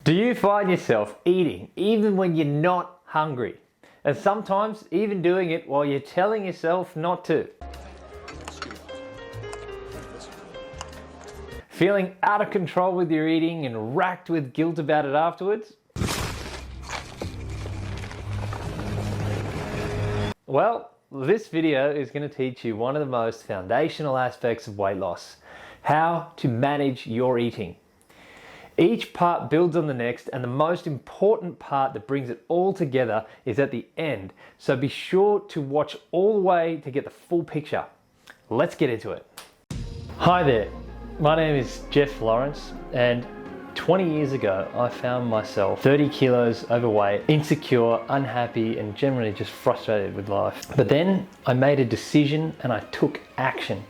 Do you find yourself eating even when you're not hungry? And sometimes even doing it while you're telling yourself not to? Feeling out of control with your eating and racked with guilt about it afterwards? Well, this video is going to teach you one of the most foundational aspects of weight loss: how to manage your eating. Each part builds on the next, and the most important part that brings it all together is at the end. So be sure to watch all the way to get the full picture. Let's get into it. Hi there, my name is Jeff Lawrence, and 20 years ago I found myself 30 kilos overweight, insecure, unhappy, and generally just frustrated with life. But then I made a decision and I took action,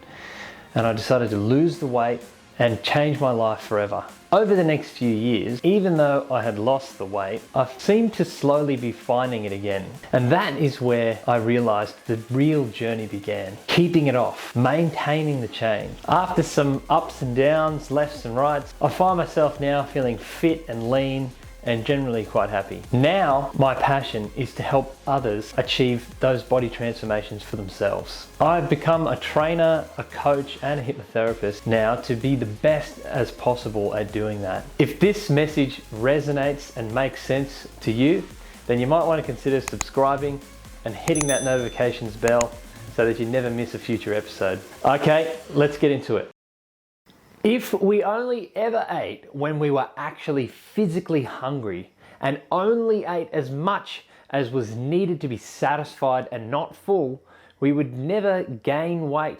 and I decided to lose the weight and change my life forever. Over the next few years, even though I had lost the weight, I seemed to slowly be finding it again. And that is where I realized the real journey began. Keeping it off, maintaining the change. After some ups and downs, lefts and rights, I find myself now feeling fit and lean and generally quite happy. Now, my passion is to help others achieve those body transformations for themselves. I've become a trainer, a coach, and a hypnotherapist now to be the best as possible at doing that. If this message resonates and makes sense to you, then you might want to consider subscribing and hitting that notifications bell so that you never miss a future episode. Okay, let's get into it. If we only ever ate when we were actually physically hungry and only ate as much as was needed to be satisfied and not full, we would never gain weight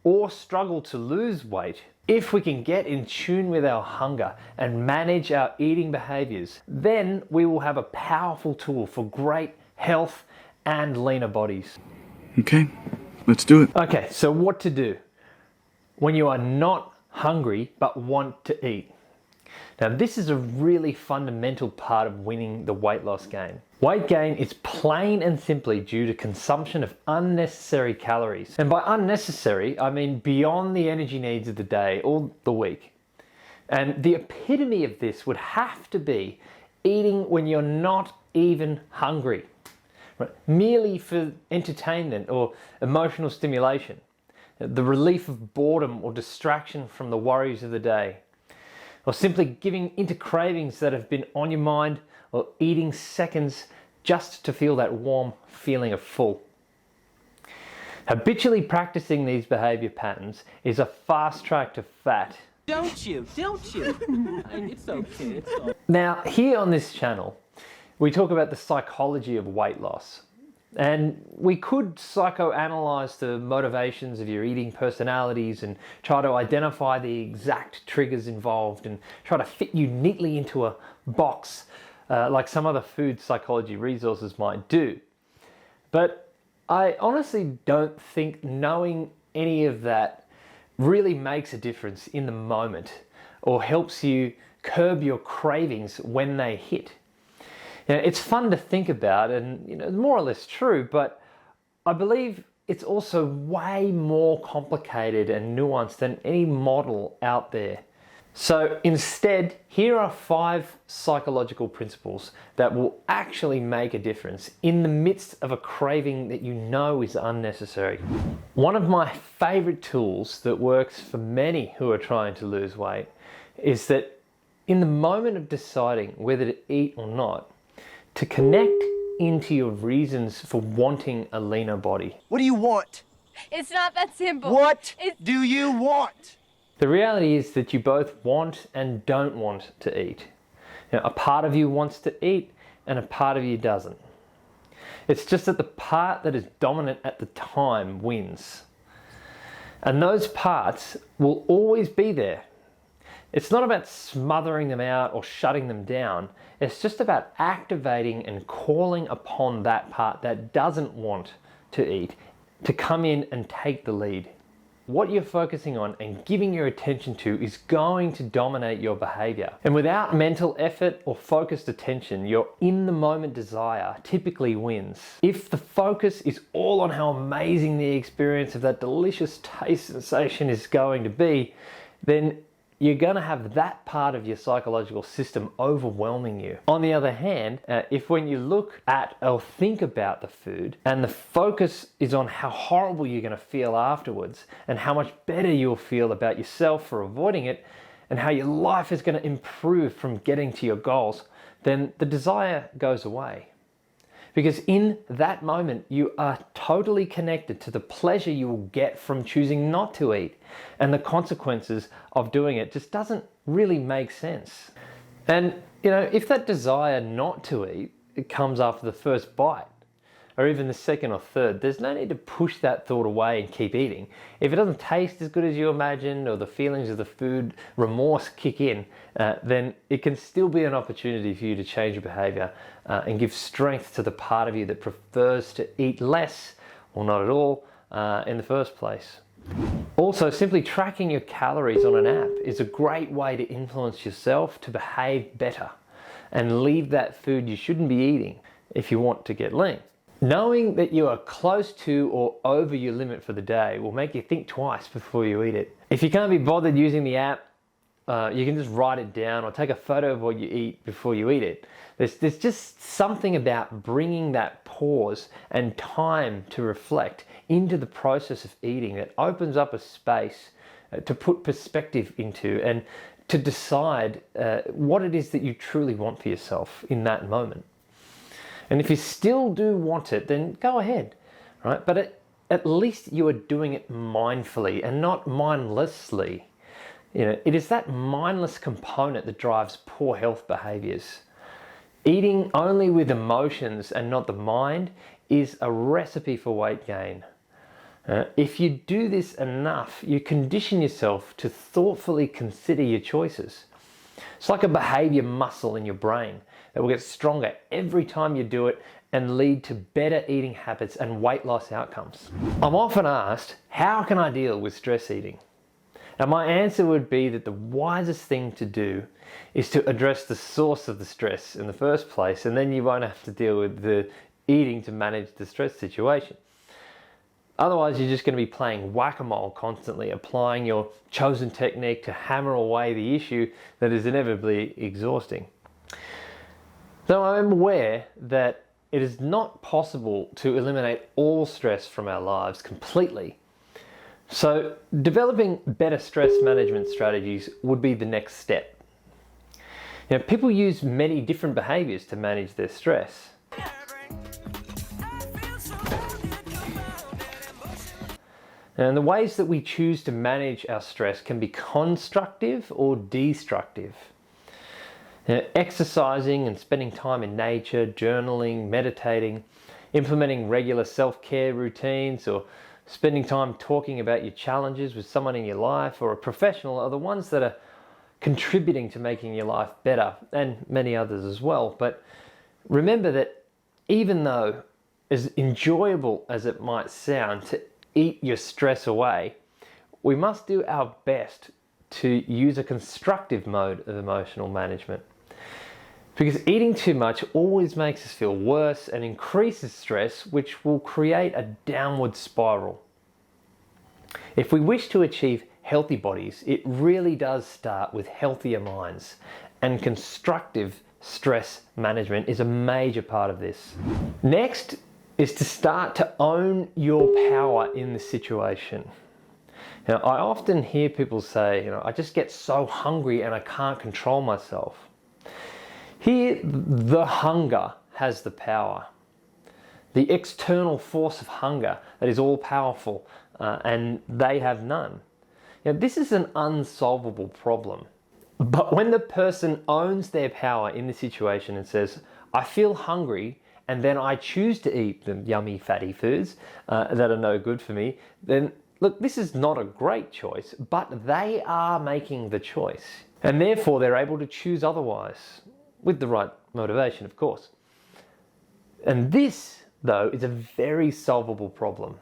or struggle to lose weight. If we can get in tune with our hunger and manage our eating behaviors, then we will have a powerful tool for great health and leaner bodies. Okay, let's do it. Okay, so what to do when you are not hungry but want to eat? Now, this is a really fundamental part of winning the weight loss game. Weight gain is plain and simply due to consumption of unnecessary calories. And by unnecessary, I mean beyond the energy needs of the day or the week. And the epitome of this would have to be eating when you're not even hungry, right? Merely for entertainment or emotional stimulation, the relief of boredom or distraction from the worries of the day, or simply giving into cravings that have been on your mind, or eating seconds just to feel that warm feeling of full. Habitually practicing these behavior patterns is a fast track to fat. Don't you? It's okay, it's all right. Now, here on this channel, we talk about the psychology of weight loss. And we could psychoanalyze the motivations of your eating personalities and try to identify the exact triggers involved and try to fit you neatly into a box like some other food psychology resources might do. But I honestly don't think knowing any of that really makes a difference in the moment or helps you curb your cravings when they hit. You know, it's fun to think about and more or less true, but I believe it's also way more complicated and nuanced than any model out there. So instead, here are 5 psychological principles that will actually make a difference in the midst of a craving that you know is unnecessary. One of my favorite tools that works for many who are trying to lose weight is that in the moment of deciding whether to eat or not, to connect into your reasons for wanting a leaner body. What do you want? It's not that simple. What do you want? The reality is that you both want and don't want to eat. A part of you wants to eat and a part of you doesn't. It's just that the part that is dominant at the time wins. And those parts will always be there. It's not about smothering them out or shutting them down. It's just about activating and calling upon that part that doesn't want to eat to come in and take the lead. What you're focusing on and giving your attention to is going to dominate your behavior. And without mental effort or focused attention, your in the moment desire typically wins. If the focus is all on how amazing the experience of that delicious taste sensation is going to be, then you're going to have that part of your psychological system overwhelming you. On the other hand, if when you look at or think about the food and the focus is on how horrible you're going to feel afterwards and how much better you'll feel about yourself for avoiding it and how your life is going to improve from getting to your goals, then the desire goes away. Because in that moment, you are totally connected to the pleasure you will get from choosing not to eat. And the consequences of doing it just doesn't really make sense. And, if that desire not to eat, it comes after the first bite, or even the second or third, there's no need to push that thought away and keep eating. If it doesn't taste as good as you imagined, or the feelings of the food remorse kick in, then it can still be an opportunity for you to change your behaviour and give strength to the part of you that prefers to eat less or not at all in the first place. Also, simply tracking your calories on an app is a great way to influence yourself to behave better and leave that food you shouldn't be eating if you want to get lean. Knowing that you are close to or over your limit for the day will make you think twice before you eat it. If you can't be bothered using the app, you can just write it down or take a photo of what you eat before you eat it. There's just something about bringing that pause and time to reflect into the process of eating that opens up a space to put perspective into and to decide what it is that you truly want for yourself in that moment. And if you still do want it, then go ahead, right? But at least you are doing it mindfully and not mindlessly. It is that mindless component that drives poor health behaviors. Eating only with emotions and not the mind is a recipe for weight gain. If you do this enough, you condition yourself to thoughtfully consider your choices. It's like a behavior muscle in your brain that will get stronger every time you do it and lead to better eating habits and weight loss outcomes. I'm often asked, how can I deal with stress eating? And my answer would be that the wisest thing to do is to address the source of the stress in the first place, and then you won't have to deal with the eating to manage the stress situation. Otherwise, you're just going to be playing whack-a-mole constantly, applying your chosen technique to hammer away the issue that is inevitably exhausting. Though I'm aware that it is not possible to eliminate all stress from our lives completely, so developing better stress management strategies would be the next step. People use many different behaviours to manage their stress. And the ways that we choose to manage our stress can be constructive or destructive. Exercising and spending time in nature, journaling, meditating, implementing regular self-care routines, or spending time talking about your challenges with someone in your life or a professional are the ones that are contributing to making your life better, and many others as well. But remember that even though as enjoyable as it might sound to eat your stress away, we must do our best to use a constructive mode of emotional management. Because eating too much always makes us feel worse and increases stress, which will create a downward spiral. If we wish to achieve healthy bodies, it really does start with healthier minds, and constructive stress management is a major part of this. Next is to start to own your power in the situation. I often hear people say, I just get so hungry and I can't control myself. Here, the hunger has the power. The external force of hunger that is all powerful, and they have none. This is an unsolvable problem. But when the person owns their power in the situation and says, I feel hungry, and then I choose to eat the yummy fatty foods that are no good for me, then look, this is not a great choice, but they are making the choice. And therefore they're able to choose otherwise, with the right motivation, of course. And this, though, is a very solvable problem.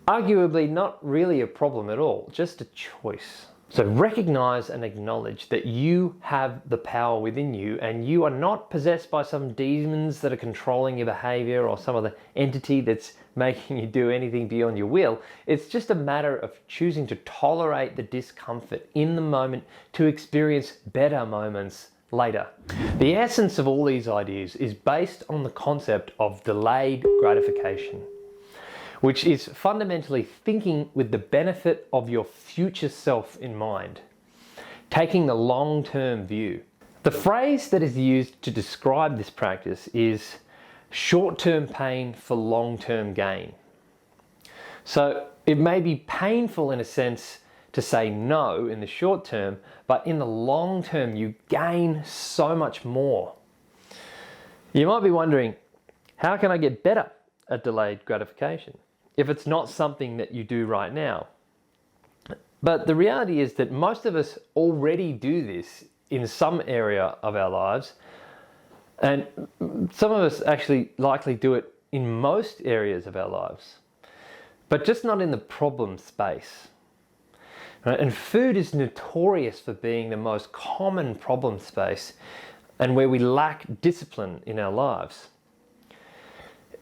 Arguably not really a problem at all, just a choice. So recognize and acknowledge that you have the power within you and you are not possessed by some demons that are controlling your behavior or some other entity that's making you do anything beyond your will. It's just a matter of choosing to tolerate the discomfort in the moment to experience better moments later. The essence of all these ideas is based on the concept of delayed gratification, which is fundamentally thinking with the benefit of your future self in mind, taking the long-term view. The phrase that is used to describe this practice is short-term pain for long-term gain. So it may be painful in a sense to say no in the short term, but in the long term you gain so much more. You might be wondering, how can I get better at delayed gratification if it's not something that you do right now? But the reality is that most of us already do this in some area of our lives, and some of us actually likely do it in most areas of our lives, but just not in the problem space. Right? And food is notorious for being the most common problem space and where we lack discipline in our lives.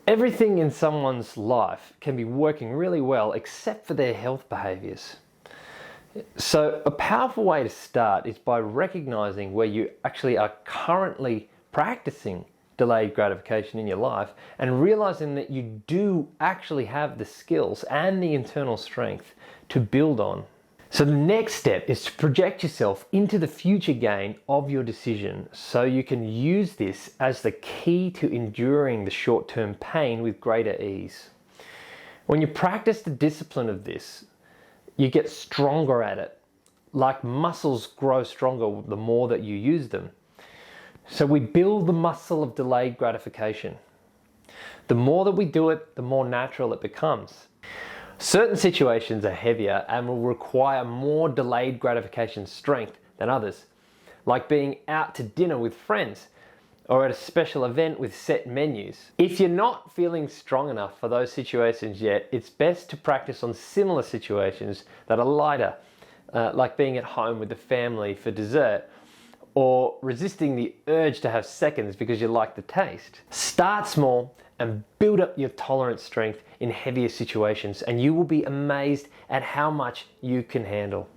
Everything in someone's life can be working really well except for their health behaviors. So a powerful way to start is by recognizing where you actually are currently practicing delayed gratification in your life and realizing that you do actually have the skills and the internal strength to build on. So the next step is to project yourself into the future gain of your decision so you can use this as the key to enduring the short-term pain with greater ease. When you practice the discipline of this, you get stronger at it. Like muscles grow stronger the more that you use them. So we build the muscle of delayed gratification. The more that we do it, the more natural it becomes. Certain situations are heavier and will require more delayed gratification strength than others, like being out to dinner with friends or at a special event with set menus. If you're not feeling strong enough for those situations yet, it's best to practice on similar situations that are lighter, like being at home with the family for dessert, or resisting the urge to have seconds because you like the taste. Start small and build up your tolerance strength in heavier situations, and you will be amazed at how much you can handle.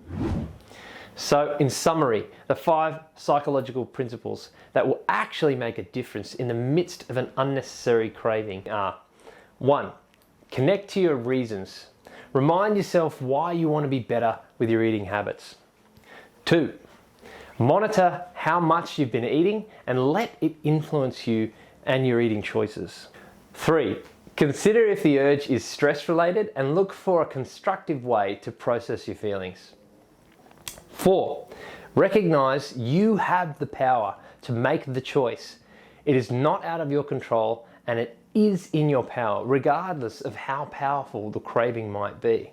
So in summary, the 5 psychological principles that will actually make a difference in the midst of an unnecessary craving are: 1. Connect to your reasons. Remind yourself why you want to be better with your eating habits. 2. Monitor how much you've been eating and let it influence you and your eating choices. 3. Consider if the urge is stress related and look for a constructive way to process your feelings. 4. Recognize you have the power to make the choice. It is not out of your control and it is in your power, regardless of how powerful the craving might be.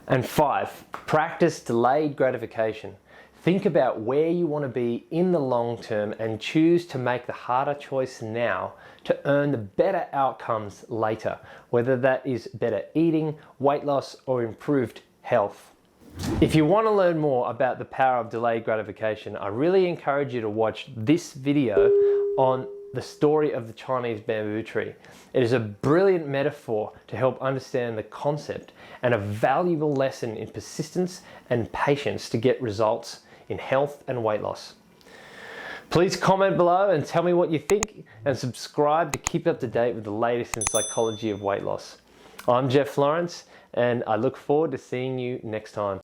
And 5. Practice delayed gratification. Think about where you want to be in the long term and choose to make the harder choice now to earn the better outcomes later, whether that is better eating, weight loss, or improved health. If you want to learn more about the power of delayed gratification, I really encourage you to watch this video on the story of the Chinese bamboo tree. It is a brilliant metaphor to help understand the concept and a valuable lesson in persistence and patience to get results in health and weight loss. Please comment below and tell me what you think, and subscribe to keep up to date with the latest in psychology of weight loss. I'm Jeff Lawrence and I look forward to seeing you next time.